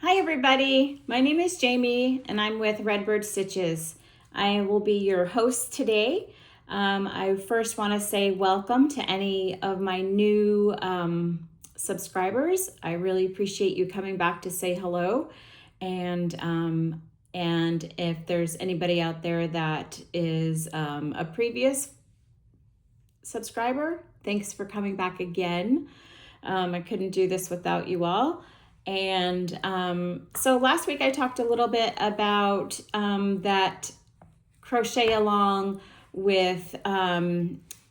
Hi everybody, my name is Jamie and I'm with Redbird Stitches. I will be your host today. I first want to say welcome to any of my new subscribers. I really appreciate you coming back to say hello. And if there's anybody out there that is a previous subscriber, thanks for coming back again. I couldn't do this without you all. And so last week I talked a little bit about that crochet along with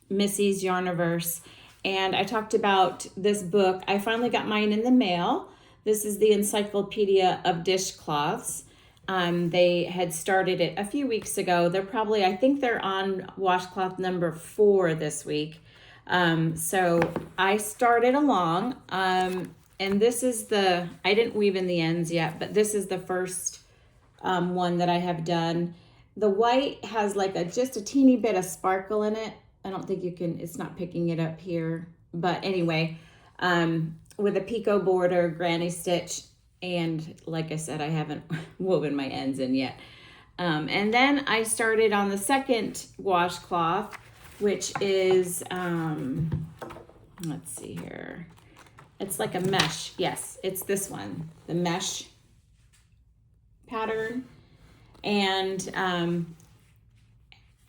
Missy's Yarniverse. And I talked about this book. I finally got mine in the mail. This is the Encyclopedia of Dishcloths. They had started it a few weeks ago. I think they're on washcloth number 4 this week. So I started along. And this is I didn't weave in the ends yet, but this is the first one that I have done. The white has like just a teeny bit of sparkle in it. I don't think it's not picking it up here. But anyway, with a picot border, granny stitch, and like I said, I haven't woven my ends in yet. And then I started on the second washcloth, which is, let's see here. It's like a mesh. Yes, it's this one, the mesh pattern. And I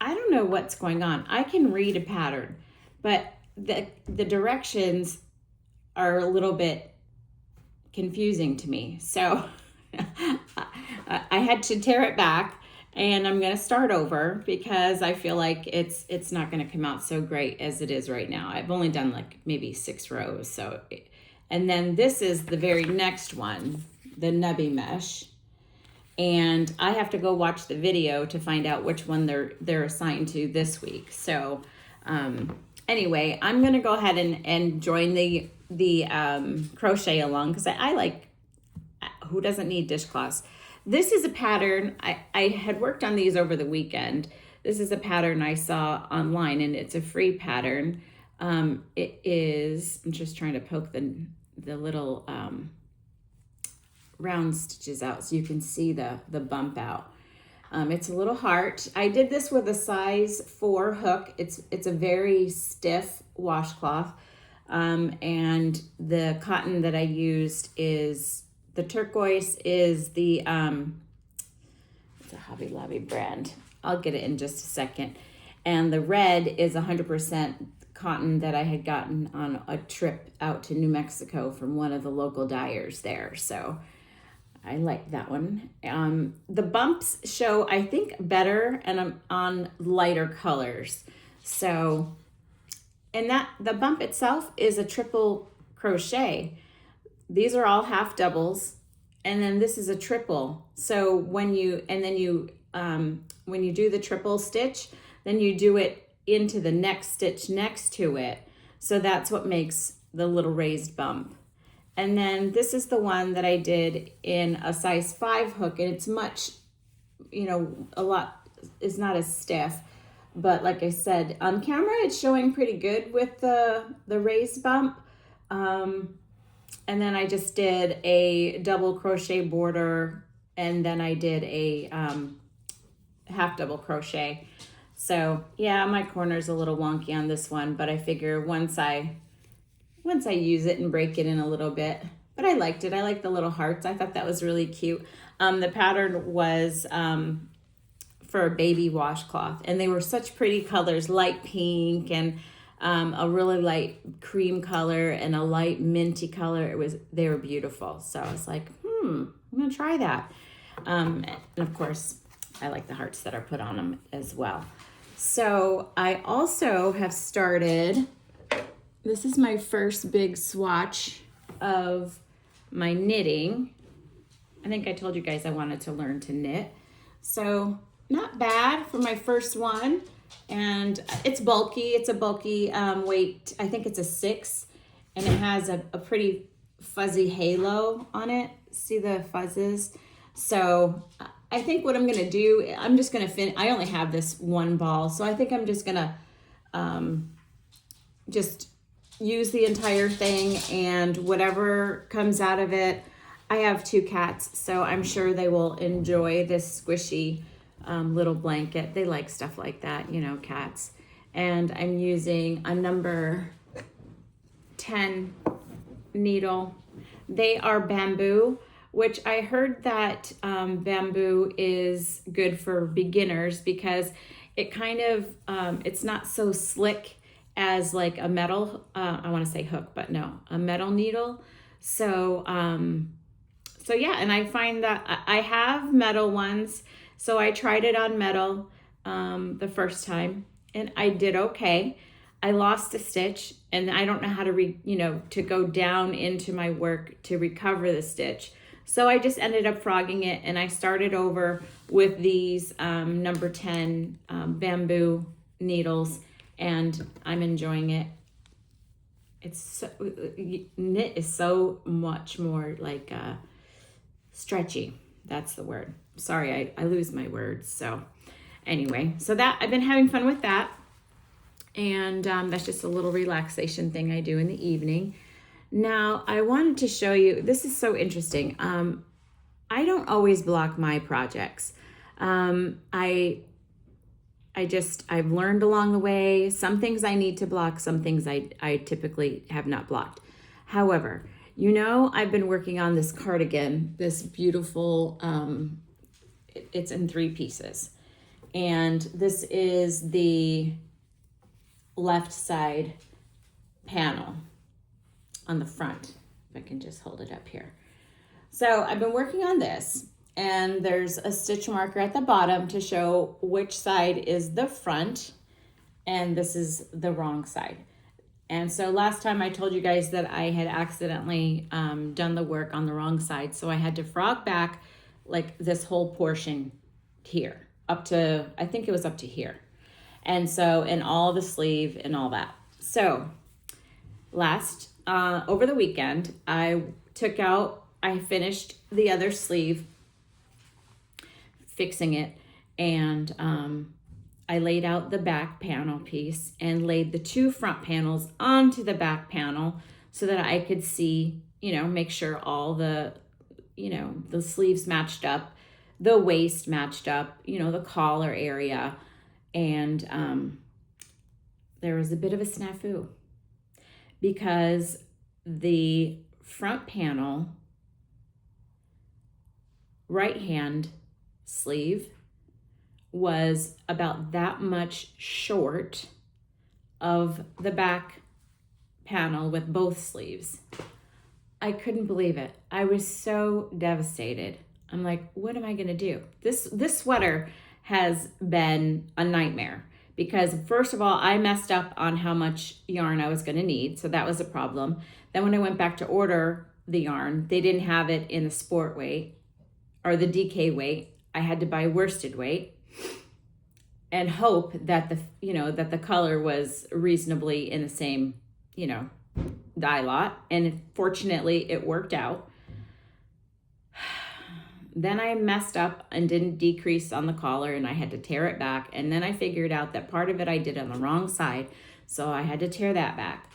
don't know what's going on. I can read a pattern, but the directions are a little bit confusing to me. So I had to tear it back, and I'm going to start over because I feel like it's not going to come out so great as it is right now. I've only done like maybe 6 rows. And then this is the very next one, the nubby mesh. And I have to go watch the video to find out which one they're assigned to this week. So anyway, I'm going to go ahead and join the crochet along because I like, who doesn't need dishcloths? This is a pattern, I had worked on these over the weekend. This is a pattern I saw online, and it's a free pattern. It is, I'm just trying to poke the little round stitches out so you can see the bump out. It's a little heart. I did this with a size 4 hook. It's a very stiff washcloth. And the cotton that I used is the Turquoise is the it's a Hobby Lobby brand. I'll get it in just a second. And the red is 100% cotton that I had gotten on a trip out to New Mexico from one of the local dyers there. So I like that one. The bumps show, I think, better and I'm on lighter colors. So, and the bump itself is a triple crochet. These are all half doubles, and then this is a triple. So when you do the triple stitch, then you do it into the next stitch next to it. So that's what makes the little raised bump. And then this is the one that I did in a size 5 hook, and it's much, it's not as stiff. But like I said, on camera, it's showing pretty good with the raised bump. And then I just did a double crochet border, and then I did a half double crochet. So yeah, my corner's a little wonky on this one, but I figure once I use it and break it in a little bit, but I liked it. I like the little hearts. I thought that was really cute. The pattern was for a baby washcloth, and they were such pretty colors, light pink and a really light cream color and a light minty color. They were beautiful. So I was like, I'm gonna try that. And of course, I like the hearts that are put on them as well. So I also have started, this is my first big swatch of my knitting. I think I told you guys I wanted to learn to knit. So not bad for my first one. And it's bulky. It's a bulky weight. I think it's a 6. And it has a pretty fuzzy halo on it. See the fuzzes? So I think what I'm going to do, I'm just going to I only have this one ball. So I think I'm just going to just use the entire thing, and whatever comes out of it, I have 2 cats, so I'm sure they will enjoy this squishy little blanket. They like stuff like that, you know, cats. And I'm using a number 10 needle. They are bamboo, which I heard that bamboo is good for beginners because it kind of, it's not so slick as like a metal, I want to say hook, but no, a metal needle. So, so yeah, and I find that I have metal ones. So I tried it on metal the first time and I did okay. I lost a stitch and I don't know how to, to go down into my work to recover the stitch. So I just ended up frogging it and I started over with these number 10 bamboo needles and I'm enjoying it. It's so, knit is so much more like stretchy. That's the word. Sorry, I lose my words. So anyway, so that I've been having fun with that. And that's just a little relaxation thing I do in the evening. Now, I wanted to show you, this is so interesting. I don't always block my projects. I've learned along the way, some things I need to block, some things I typically have not blocked. However, I've been working on this cardigan, this beautiful, it's in 3 pieces. And this is the left side panel on the front. If I can just hold it up here. So I've been working on this and there's a stitch marker at the bottom to show which side is the front and this is the wrong side. And so last time I told you guys that I had accidentally done the work on the wrong side. So I had to frog back like this whole portion here up to, I think it was up to here. And so, and all the sleeve and all that. So over the weekend, I finished the other sleeve, fixing it, and I laid out the back panel piece and laid the 2 front panels onto the back panel so that I could see, make sure all the, the sleeves matched up, the waist matched up, the collar area. And there was a bit of a snafu because the front panel right hand sleeve was about that much short of the back panel with both sleeves. I couldn't believe it. I was so devastated. I'm like, what am I gonna do? This sweater has been a nightmare because first of all, I messed up on how much yarn I was gonna need. So that was a problem. Then when I went back to order the yarn, they didn't have it in the sport weight or the DK weight. I had to buy worsted weight and hope that that the color was reasonably in the same, dye lot. And fortunately it worked out. Then I messed up and didn't decrease on the collar and I had to tear it back. And then I figured out that part of it I did on the wrong side. So I had to tear that back.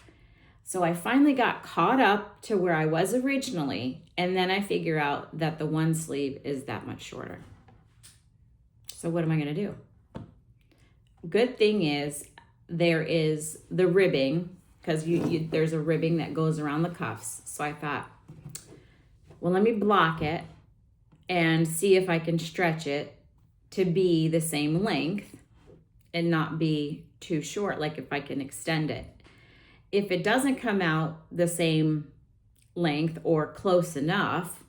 So I finally got caught up to where I was originally. And then I figure out that the one sleeve is that much shorter. So what am I going to do? Good thing is there is the ribbing because there's a ribbing that goes around the cuffs. So I thought, well, let me block it and see if I can stretch it to be the same length and not be too short, like if I can extend it. If it doesn't come out the same length or close enough,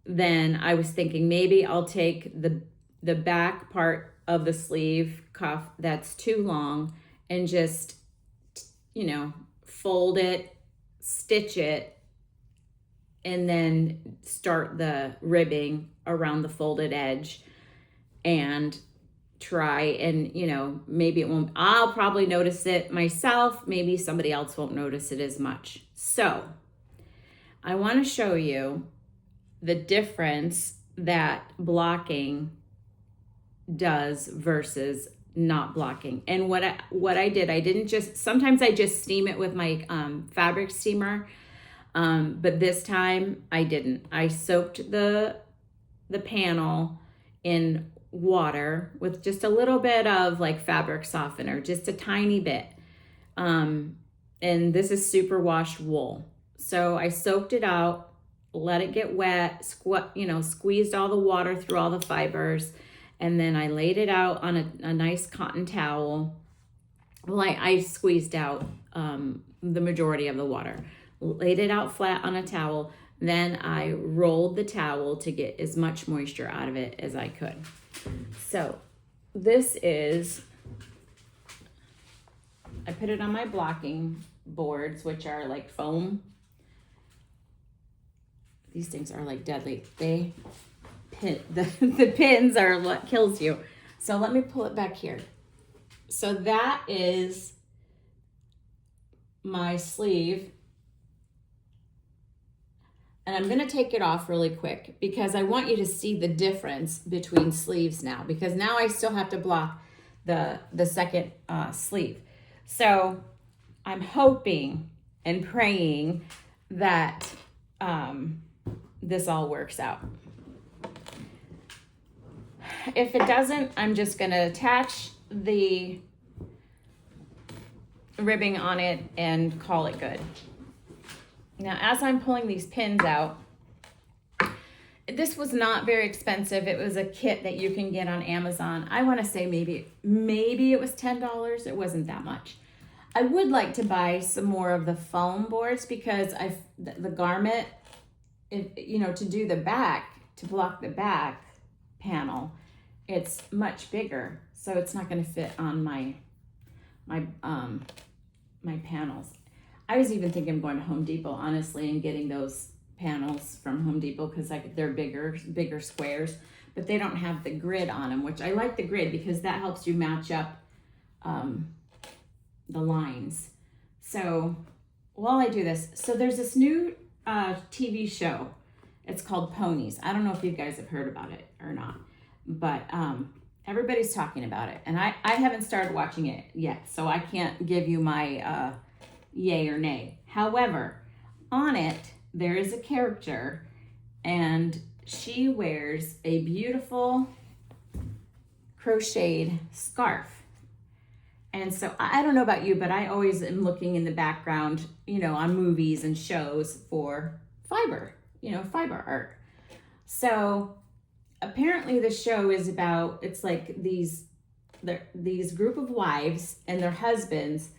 then I was thinking maybe I'll take the back part of the sleeve cuff that's too long and just, fold it, stitch it, and then start the ribbing around the folded edge and try and, maybe it won't, I'll probably notice it myself. Maybe somebody else won't notice it as much. So I want to show you the difference that blocking does versus not blocking. And what I did, I didn't just, sometimes I just steam it with my fabric steamer. But this time I didn't. I soaked the panel in water with just a little bit of like fabric softener, just a tiny bit. And this is superwash wool. So I soaked it out, let it get wet, squeezed all the water through all the fibers, and then I laid it out on a nice cotton towel. Well, I squeezed out the majority of the water, laid it out flat on a towel. Then I rolled the towel to get as much moisture out of it as I could. So this is, I put it on my blocking boards, which are like foam. These things are like deadly. The pins are what kills you. So let me pull it back here. So that is my sleeve. And I'm gonna take it off really quick because I want you to see the difference between sleeves now, because now I still have to block the second sleeve. So I'm hoping and praying that this all works out. If it doesn't, I'm just gonna attach the ribbing on it and call it good. Now, as I'm pulling these pins out, this was not very expensive. It was a kit that you can get on Amazon. I want to say maybe it was $10. It wasn't that much. I would like to buy some more of the foam boards because the garment, to do the back, to block the back panel, it's much bigger, so it's not going to fit on my panels. I was even thinking of going to Home Depot, honestly, and getting those panels from Home Depot because they're bigger squares, but they don't have the grid on them, which I like the grid because that helps you match up the lines. So while I do this, so there's this new TV show. It's called Ponies. I don't know if you guys have heard about it or not, but everybody's talking about it, and I haven't started watching it yet, so I can't give you my yay or nay. However, on it, there is a character, and she wears a beautiful crocheted scarf. And so I don't know about you, but I always am looking in the background, on movies and shows for fiber art. So apparently the show is about, it's like these group of wives and their husbands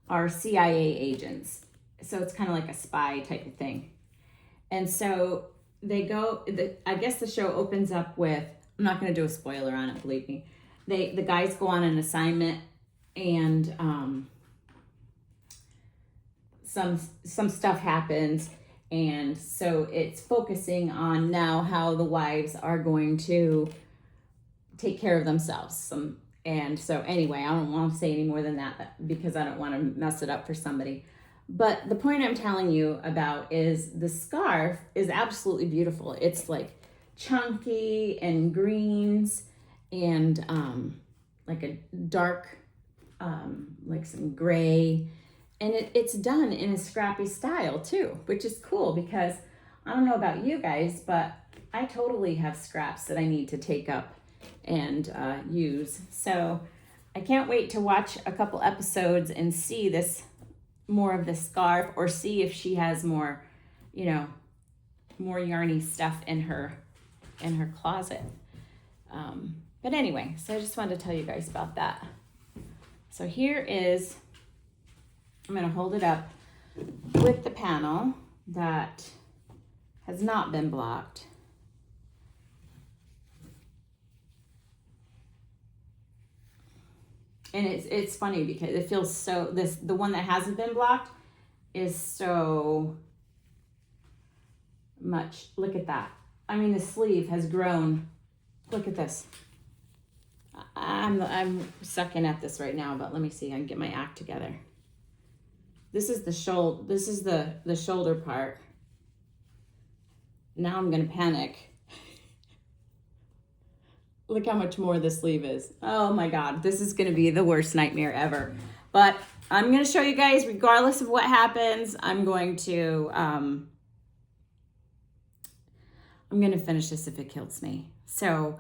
are CIA agents. So it's kind of like a spy type of thing. And so I guess the show opens up with, I'm not going to do a spoiler on it, believe me. The guys go on an assignment, and some stuff happens. And so it's focusing on now how the wives are going to take care of themselves. And so anyway, I don't want to say any more than that because I don't want to mess it up for somebody. But the point I'm telling you about is the scarf is absolutely beautiful. It's like chunky and greens and like a dark, like some gray. And it's done in a scrappy style too, which is cool because I don't know about you guys, but I totally have scraps that I need to take up and use. So I can't wait to watch a couple episodes and see more of the scarf, or see if she has more yarny stuff in her closet. But anyway, so I just wanted to tell you guys about that. So here is, I'm going to hold it up with the panel that has not been blocked. And it's funny because it feels so, the one that hasn't been blocked is so much. Look at that. I mean, the sleeve has grown. Look at this. I'm sucking at this right now, but let me see. I can get my act together. This is the shoulder. This is the shoulder part. Now I'm gonna panic. Look how much more the sleeve is. Oh my God, this is gonna be the worst nightmare ever. But I'm going to show you guys, regardless of what happens, I'm going to finish this if it kills me. So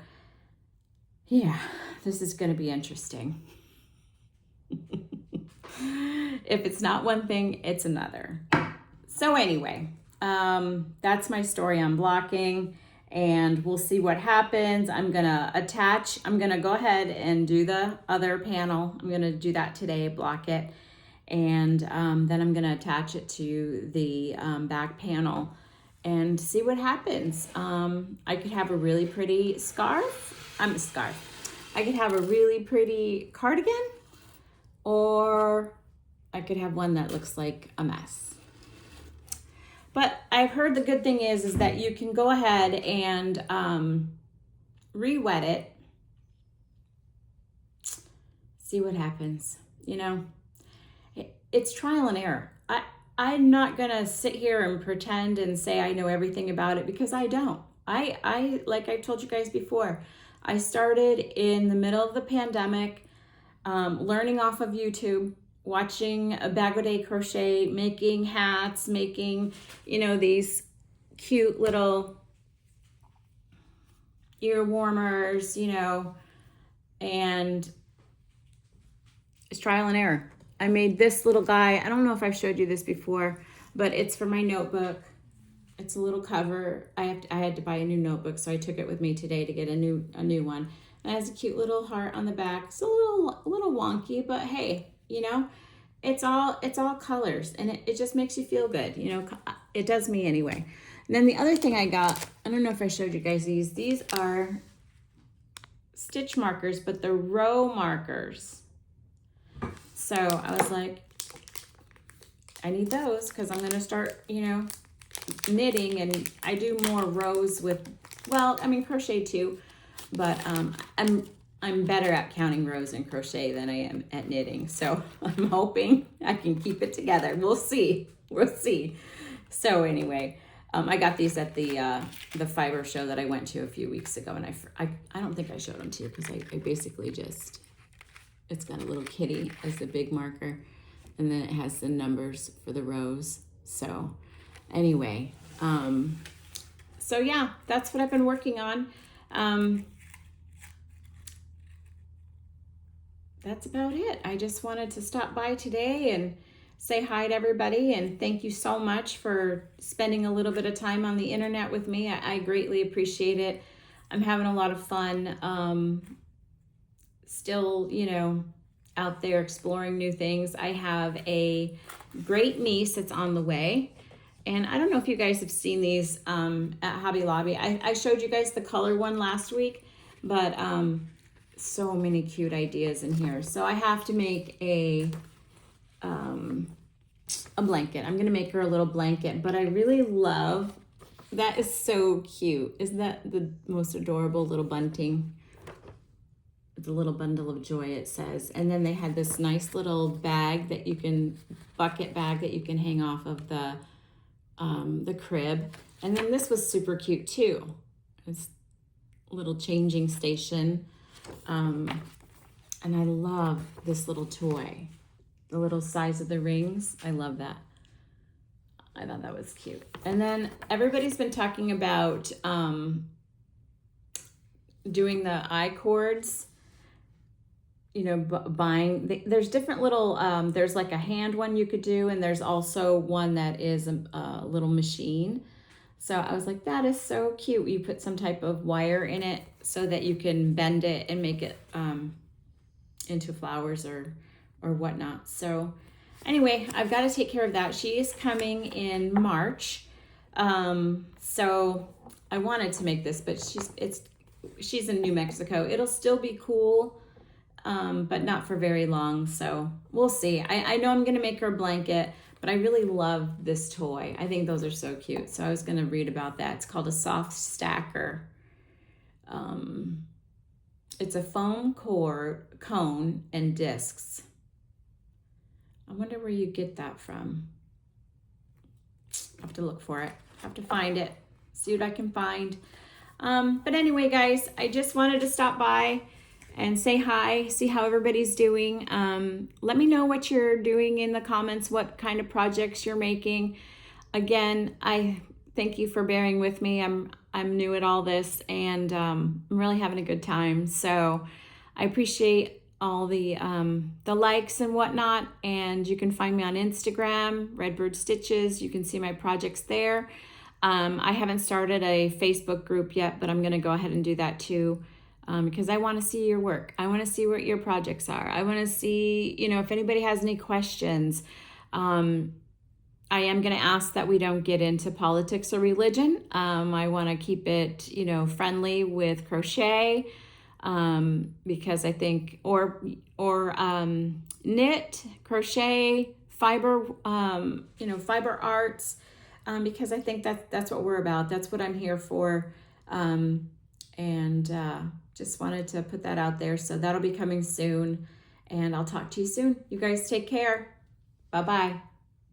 yeah, this is going to be interesting. If it's not one thing, it's another. So anyway, that's my story on blocking, and we'll see what happens. I'm going to go ahead and do the other panel. I'm going to do that today, block it. And then I'm going to attach it to the back panel and see what happens. I could have a really pretty scarf. I could have a really pretty cardigan, or I could have one that looks like a mess. But I've heard the good thing is that you can go ahead and re-wet it. See what happens, you know. It's trial and error. I'm not gonna sit here and pretend and say I know everything about it, because I don't. I like I told you guys before, I started in the middle of the pandemic, learning off of YouTube, watching a Bag O' Day crochet, making hats, making, you know, these cute little ear warmers, you know, and it's trial and error. I made this little guy. I don't know if I've showed you this before, but it's for my notebook. It's a little cover. I had to buy a new notebook, so I took it with me today to get a new one. And it has a cute little heart on the back. It's a little wonky, but hey, you know, it's all colors, and it just makes you feel good. You know, it does me anyway. And then the other thing I got, I don't know if I showed you guys these. These are stitch markers, but they're row markers. So I was like, I need those because I'm going to start, you know, knitting, and I do more rows with, well, I mean, crochet too, but I'm better at counting rows in crochet than I am at knitting. So I'm hoping I can keep it together. We'll see. So anyway, I got these at the fiber show that I went to a few weeks ago, and I don't think I showed them to you because I basically just, it's got a little kitty as the big marker, and then it has the numbers for the rows. So anyway, so yeah, that's what I've been working on. That's about it. I just wanted to stop by today and say hi to everybody, and thank you so much for spending a little bit of time on the internet with me. I greatly appreciate it. I'm having a lot of fun. Still, you know, out there exploring new things. I have a great niece that's on the way, and I don't know if you guys have seen these at Hobby Lobby. I showed you guys the color one last week, but so many cute ideas in here. So I have to make a blanket. I'm gonna make her a little blanket, but I really love, that is so cute. Isn't that the most adorable little bunting? The little bundle of joy, it says. And then they had this nice little bag that you can, bucket bag that you can hang off of the crib. And then this was super cute too. It's a little changing station. And I love this little toy. The little size of the rings. I love that. I thought that was cute. And then everybody's been talking about doing the I-cords. You know, buying, there's different little, there's like a hand one you could do, and there's also one that is a little machine. So I was like, that is so cute. You put some type of wire in it so that you can bend it and make it into flowers or whatnot. So anyway, I've got to take care of that. She is coming in March. So I wanted to make this, but she's in New Mexico. It'll still be cool. But not for very long, so we'll see. I know I'm going to make her a blanket, but I really love this toy. I think those are so cute, so I was going to read about that. It's called a soft stacker. It's a foam core, cone, and discs. I wonder where you get that from. I have to look for it. I have to find it, see what I can find. But anyway, guys, I just wanted to stop by and say hi, see how everybody's doing. Let me know what you're doing in the comments, what kind of projects you're making. Again, I thank you for bearing with me. I'm new at all this, and I'm really having a good time. So I appreciate all the likes and whatnot. And you can find me on Instagram, Redbird Stitches. You can see my projects there. I haven't started a Facebook group yet, but I'm going to go ahead and do that too, because I want to see your work. I want to see what your projects are. I want to see, if anybody has any questions. I am going to ask that we don't get into politics or religion. I want to keep it, friendly with crochet, because I think, or knit, crochet, fiber, fiber arts, because I think that's what we're about. That's what I'm here for. Just wanted to put that out there. So that'll be coming soon, and I'll talk to you soon. You guys take care. Bye-bye.